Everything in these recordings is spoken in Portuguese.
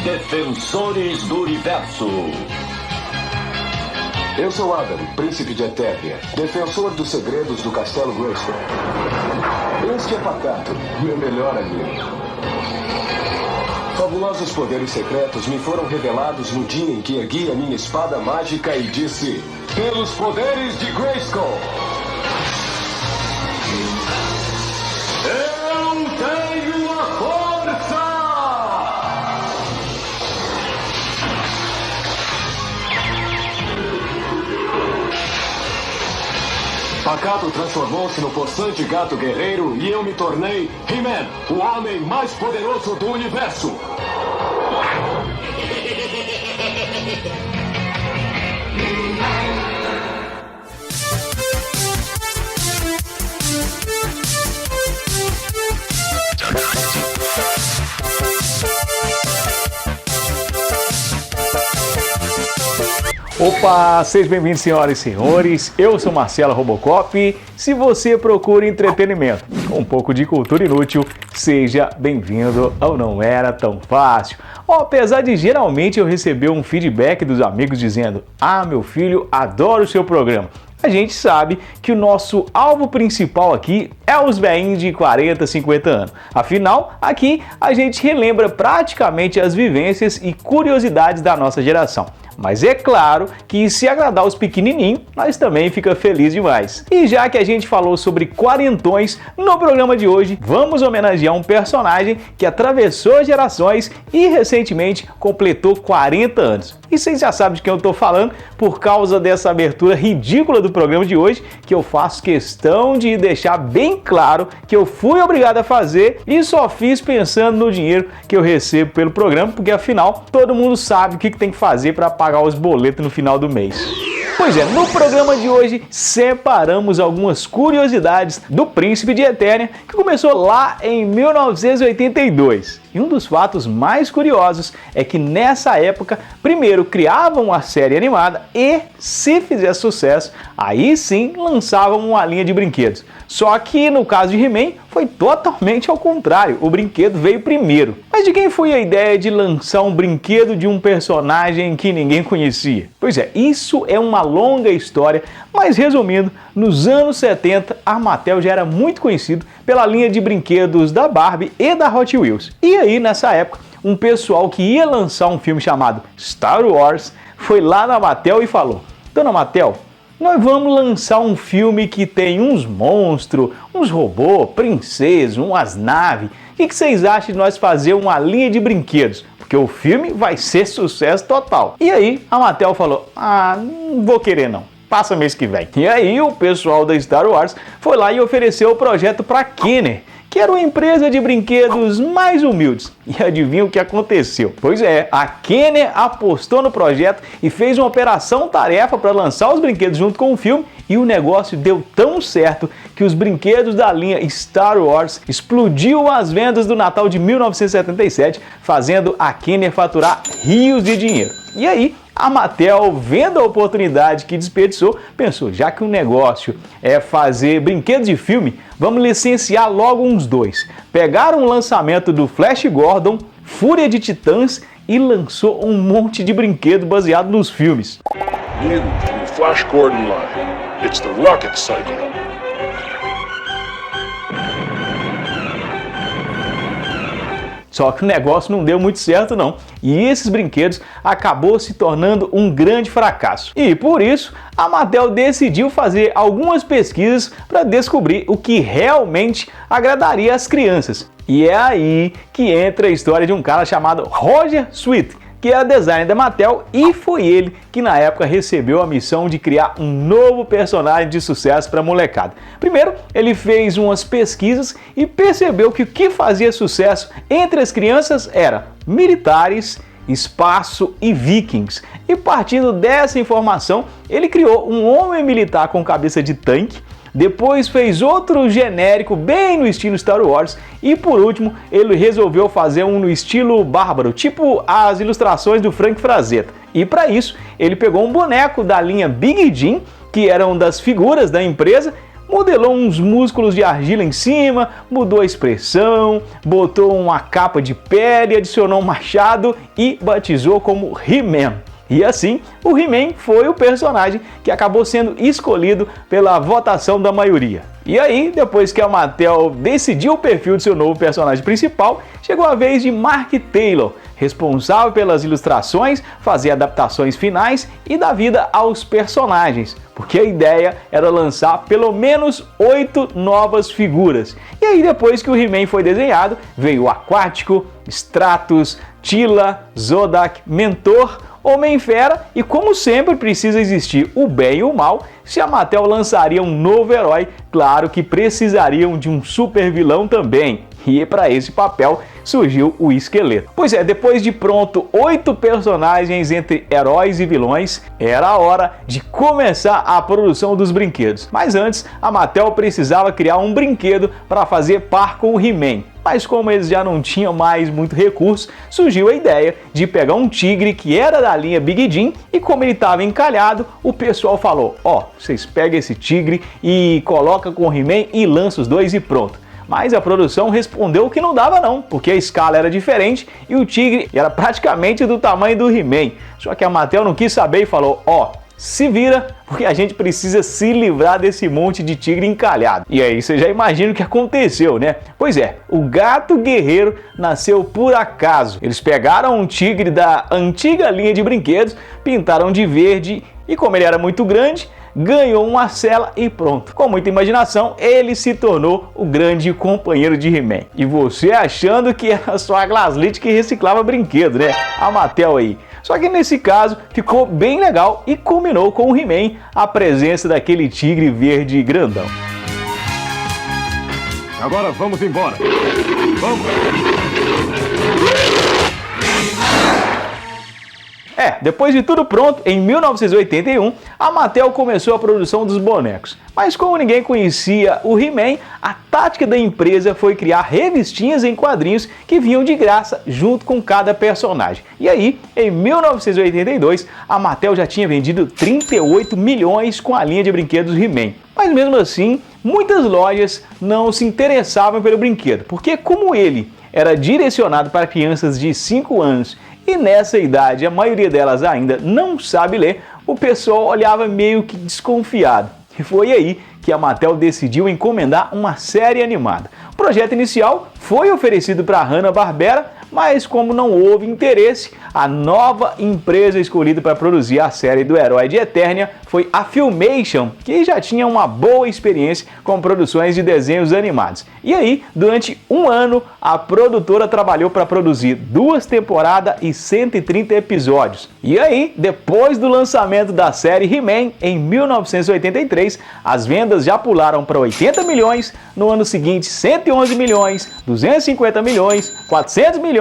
Defensores do Universo. Eu sou Adam, príncipe de Eternia, defensor dos segredos do Castelo Grayskull. Este é Pacato, meu melhor amigo. Fabulosos poderes secretos me foram revelados no dia em que ergui a minha espada mágica e disse: pelos poderes de Grayskull! Eu tenho a força! Pacato transformou-se no possante gato guerreiro e eu me tornei He-Man, o homem mais poderoso do universo. Opa, sejam bem-vindos, senhoras e senhores, eu sou Marcelo Robocop. Se você procura entretenimento com um pouco de cultura inútil, seja bem-vindo ao Não Era Tão Fácil. Apesar de geralmente eu receber um feedback dos amigos dizendo: ah, meu filho, adoro o seu programa, a gente sabe que o nosso alvo principal aqui é os velhinhos de 40, 50 anos. Afinal, aqui a gente relembra praticamente as vivências e curiosidades da nossa geração. Mas é claro que se agradar os pequenininhos, nós também fica feliz demais. E já que a gente falou sobre quarentões, no programa de hoje vamos homenagear um personagem que atravessou gerações e recentemente completou 40 anos. E vocês já sabem de quem eu estou falando por causa dessa abertura ridícula do programa de hoje, que eu faço questão de deixar bem claro que eu fui obrigado a fazer e só fiz pensando no dinheiro que eu recebo pelo programa, porque afinal todo mundo sabe o que tem que fazer para pagar os boletos no final do mês. Pois é, no programa de hoje separamos algumas curiosidades do Príncipe de Eternia, que começou lá em 1982. E um dos fatos mais curiosos é que nessa época, primeiro criavam a série animada e, se fizesse sucesso, aí sim lançavam uma linha de brinquedos. Só que no caso de He-Man foi totalmente ao contrário, o brinquedo veio primeiro. Mas de quem foi a ideia de lançar um brinquedo de um personagem que ninguém conhecia? Pois é, isso é uma longa história, mas resumindo, nos anos 70 a Mattel já era muito conhecido pela linha de brinquedos da Barbie e da Hot Wheels. E aí nessa época, um pessoal que ia lançar um filme chamado Star Wars foi lá na Mattel e falou: Dona Mattel, nós vamos lançar um filme que tem uns monstros, uns robôs, princesas, umas naves. O que vocês acham de nós fazer uma linha de brinquedos? Porque o filme vai ser sucesso total. E aí a Mattel falou: ah, não vou querer não. Passa mês que vem. E aí o pessoal da Star Wars foi lá e ofereceu o projeto para Kenner, que era uma empresa de brinquedos mais humildes. E adivinha o que aconteceu? Pois é, a Kenner apostou no projeto e fez uma operação-tarefa para lançar os brinquedos junto com o filme, e o negócio deu tão certo que os brinquedos da linha Star Wars explodiu as vendas do Natal de 1977, fazendo a Kenner faturar rios de dinheiro. E aí, a Mattel, vendo a oportunidade que desperdiçou, pensou: já que o negócio é fazer brinquedos de filme, vamos licenciar logo uns dois. Pegaram o lançamento do Flash Gordon, Fúria de Titãs, e lançou um monte de brinquedo baseado nos filmes. New from the Flash Gordon line. It's the Rocket Cycle. Só que o negócio não deu muito certo não, e esses brinquedos acabou se tornando um grande fracasso. E por isso, a Mattel decidiu fazer algumas pesquisas para descobrir o que realmente agradaria as crianças. E é aí que entra a história de um cara chamado Roger Sweet, que era designer da Mattel, e foi ele que na época recebeu a missão de criar um novo personagem de sucesso para a molecada. Primeiro, ele fez umas pesquisas e percebeu que o que fazia sucesso entre as crianças era militares, espaço e vikings. E partindo dessa informação, ele criou um homem militar com cabeça de tanque. Depois fez outro genérico bem no estilo Star Wars e por último ele resolveu fazer um no estilo bárbaro, tipo as ilustrações do Frank Frazetta. E para isso ele pegou um boneco da linha Big Jim, que era uma das figuras da empresa, modelou uns músculos de argila em cima, mudou a expressão, botou uma capa de pele, adicionou um machado e batizou como He-Man. E assim, o He-Man foi o personagem que acabou sendo escolhido pela votação da maioria. E aí, depois que a Mattel decidiu o perfil de seu novo personagem principal, chegou a vez de Mark Taylor, responsável pelas ilustrações, fazer adaptações finais e dar vida aos personagens, porque a ideia era lançar pelo menos 8 novas figuras. E aí, depois que o He-Man foi desenhado, veio o Aquático, Stratos, Tila, Zodak, Mentor, Homem-Fera e, como sempre, precisa existir o bem e o mal. Se a Mattel lançaria um novo herói, claro que precisariam de um super vilão também. E para esse papel surgiu o Esqueleto. Pois é, depois de pronto 8 personagens entre heróis e vilões, era a hora de começar a produção dos brinquedos. Mas antes, a Mattel precisava criar um brinquedo para fazer par com o He-Man. Mas como eles já não tinham mais muito recurso, surgiu a ideia de pegar um tigre que era da linha Big Jim e como ele estava encalhado, o pessoal falou, vocês pegam esse tigre e coloca com o He-Man e lança os dois e pronto. Mas a produção respondeu que não dava não, porque a escala era diferente e o tigre era praticamente do tamanho do He-Man. Só que a Mattel não quis saber e falou, se vira, porque a gente precisa se livrar desse monte de tigre encalhado. E aí você já imagina o que aconteceu, né? Pois é, o gato guerreiro nasceu por acaso. Eles pegaram um tigre da antiga linha de brinquedos, pintaram de verde e como ele era muito grande, ganhou uma cela e pronto. Com muita imaginação, ele se tornou o grande companheiro de He-Man. E você achando que era só a Glaslit que reciclava brinquedo, né? A Mattel aí. Só que nesse caso ficou bem legal e combinou com o He-Man a presença daquele tigre verde grandão. Agora vamos embora. Vamos! Depois de tudo pronto, em 1981, a Mattel começou a produção dos bonecos. Mas como ninguém conhecia o He-Man, a tática da empresa foi criar revistinhas em quadrinhos que vinham de graça junto com cada personagem. E aí, em 1982, a Mattel já tinha vendido 38 milhões com a linha de brinquedos He-Man. Mas mesmo assim, muitas lojas não se interessavam pelo brinquedo, porque como ele era direcionado para crianças de 5 anos e nessa idade a maioria delas ainda não sabe ler, o pessoal olhava meio que desconfiado. E foi aí que a Mattel decidiu encomendar uma série animada. O projeto inicial foi oferecido para a Hanna-Barbera, mas como não houve interesse, a nova empresa escolhida para produzir a série do herói de Eternia foi a Filmation, que já tinha uma boa experiência com produções de desenhos animados. E aí, durante um ano, a produtora trabalhou para produzir 2 temporadas e 130 episódios. E aí, depois do lançamento da série He-Man, em 1983, as vendas já pularam para 80 milhões, no ano seguinte 111 milhões, 250 milhões, 400 milhões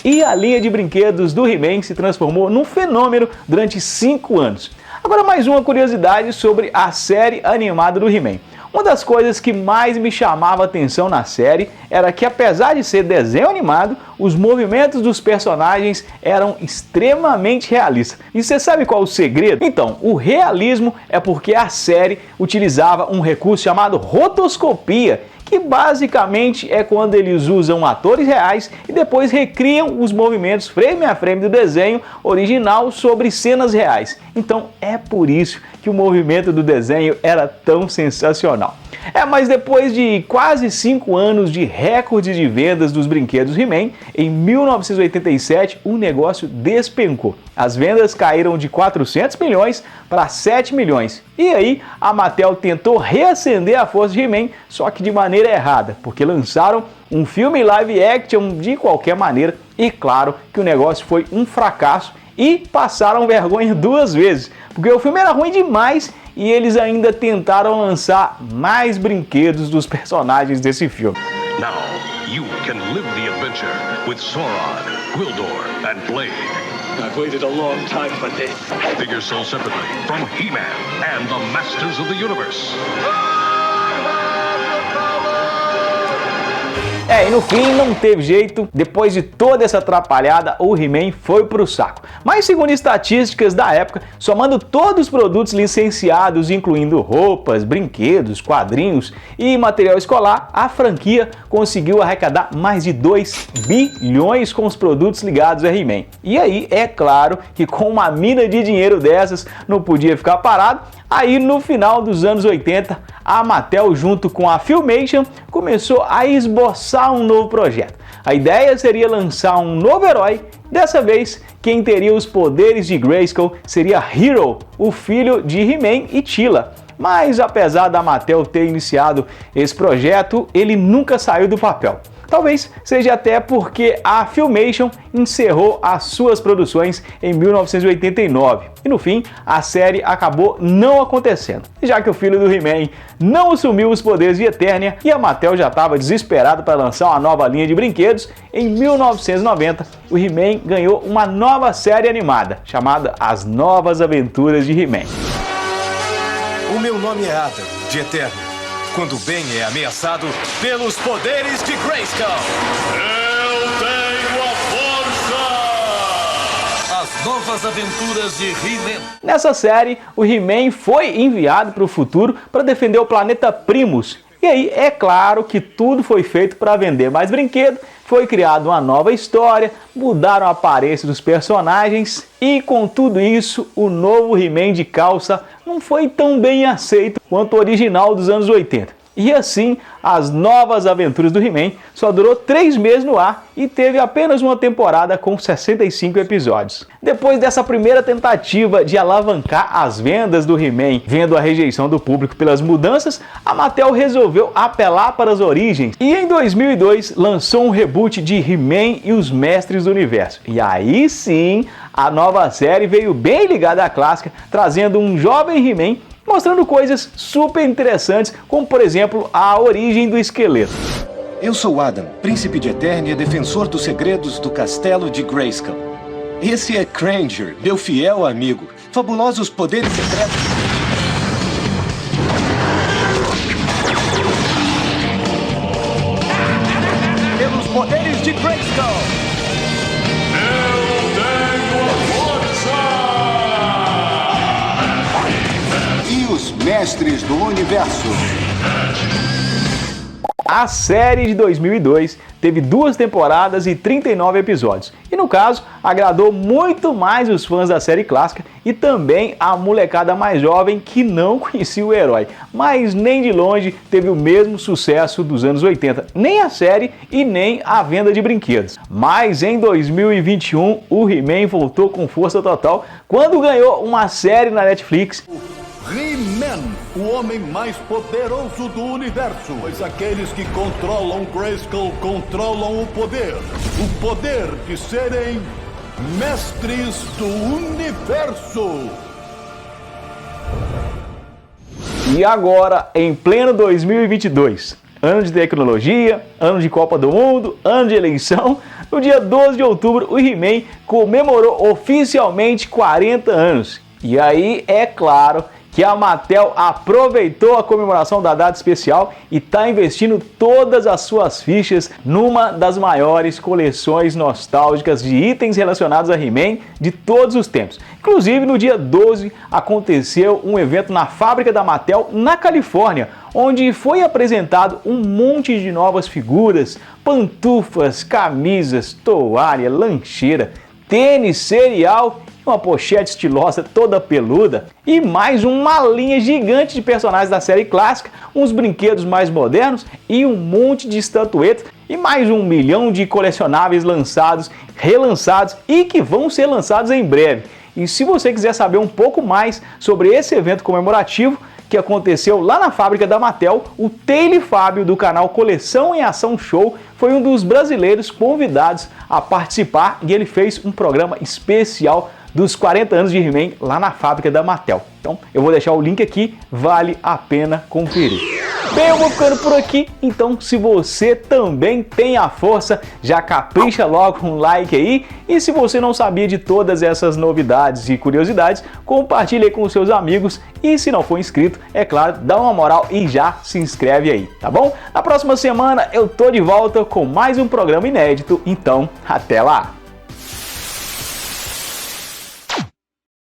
e a linha de brinquedos do He-Man se transformou num fenômeno durante 5 anos. Agora mais uma curiosidade sobre a série animada do He-Man. Uma das coisas que mais me chamava a atenção na série era que, apesar de ser desenho animado, os movimentos dos personagens eram extremamente realistas. E você sabe qual é o segredo? Então, o realismo é porque a série utilizava um recurso chamado rotoscopia, que basicamente é quando eles usam atores reais e depois recriam os movimentos frame a frame do desenho original sobre cenas reais. Então é por isso que o movimento do desenho era tão sensacional. Mas depois de quase 5 anos de recorde de vendas dos brinquedos He-Man, em 1987 o negócio despencou. As vendas caíram de 400 milhões para 7 milhões. E aí a Mattel tentou reacender a força de He-Man, só que de maneira errada, porque lançaram um filme live action de qualquer maneira e claro que o negócio foi um fracasso e passaram vergonha 2 vezes, porque o filme era ruim demais e eles ainda tentaram lançar mais brinquedos dos personagens desse filme. Now you can live the adventure with Sauron, Gwildor and Blade. I've waited a long time for this. Figures sold separately from He-Man and the Masters of the Universe. E no fim não teve jeito, depois de toda essa atrapalhada, o He-Man foi pro saco. Mas segundo estatísticas da época, somando todos os produtos licenciados, incluindo roupas, brinquedos, quadrinhos e material escolar, a franquia conseguiu arrecadar mais de 2 bilhões com os produtos ligados a He-Man. E aí, é claro que com uma mina de dinheiro dessas, não podia ficar parado. Aí no final dos anos 80, a Mattel junto com a Filmation começou a esboçar um novo projeto. A ideia seria lançar um novo herói. Dessa vez, quem teria os poderes de Grayskull seria Hero, o filho de He-Man e Teela. Mas apesar da Mattel ter iniciado esse projeto, ele nunca saiu do papel. Talvez seja até porque a Filmation encerrou as suas produções em 1989 e no fim a série acabou não acontecendo, já que o filho do He-Man não assumiu os poderes de Eternia e a Mattel já estava desesperada para lançar uma nova linha de brinquedos. Em 1990, o He-Man ganhou uma nova série animada chamada As Novas Aventuras de He-Man. O meu nome é Adam, de Eternia. Quando o bem é ameaçado pelos poderes de Grayskull. Eu tenho a força! As novas aventuras de He-Man. Nessa série, o He-Man foi enviado para o futuro para defender o planeta Primus. E aí, é claro que tudo foi feito para vender mais brinquedo, foi criada uma nova história, mudaram a aparência dos personagens e com tudo isso, o novo He-Man de calça não foi tão bem aceito quanto o original dos anos 80. E assim, As Novas Aventuras do He-Man só durou 3 meses no ar e teve apenas uma temporada com 65 episódios. Depois dessa primeira tentativa de alavancar as vendas do He-Man, vendo a rejeição do público pelas mudanças, a Mattel resolveu apelar para as origens e em 2002 lançou um reboot de He-Man e os Mestres do Universo. E aí sim, a nova série veio bem ligada à clássica, trazendo um jovem He-Man mostrando coisas super interessantes, como por exemplo a origem do esqueleto. Eu sou Adam, príncipe de Eternia, defensor dos segredos do castelo de Grayskull. Esse é Kranger, meu fiel amigo. Fabulosos poderes secretos. Pelos poderes de Grayskull. Mestres do Universo. A série de 2002 teve 2 temporadas e 39 episódios. E no caso, agradou muito mais os fãs da série clássica e também a molecada mais jovem que não conhecia o herói. Mas nem de longe teve o mesmo sucesso dos anos 80, nem a série e nem a venda de brinquedos. Mas em 2021, o He-Man voltou com força total quando ganhou uma série na Netflix. He-Man, o homem mais poderoso do universo, pois aqueles que controlam Grayskull controlam o poder de serem mestres do universo. E agora, em pleno 2022, ano de tecnologia, ano de Copa do Mundo, ano de eleição, no dia 12 de outubro, o He-Man comemorou oficialmente 40 anos. E aí, é claro que a Mattel aproveitou a comemoração da data especial e está investindo todas as suas fichas numa das maiores coleções nostálgicas de itens relacionados a He-Man de todos os tempos. Inclusive, no dia 12 aconteceu um evento na fábrica da Mattel na Califórnia, onde foi apresentado um monte de novas figuras, pantufas, camisas, toalha, lancheira, tênis, cereal, uma pochete estilosa toda peluda e mais uma linha gigante de personagens da série clássica, uns brinquedos mais modernos e um monte de estatuetas e mais 1 milhão de colecionáveis lançados, relançados e que vão ser lançados em breve. E se você quiser saber um pouco mais sobre esse evento comemorativo que aconteceu lá na fábrica da Mattel, o Taylor Fábio do canal Coleção em Ação Show foi um dos brasileiros convidados a participar e ele fez um programa especial dos 40 anos de He-Man lá na fábrica da Mattel. Então eu vou deixar o link aqui, vale a pena conferir. Bem, eu vou ficando por aqui, então se você também tem a força, já capricha logo um like aí, e se você não sabia de todas essas novidades e curiosidades, compartilhe aí com os seus amigos, e se não for inscrito, é claro, dá uma moral e já se inscreve aí, tá bom? Na próxima semana eu tô de volta com mais um programa inédito, então até lá!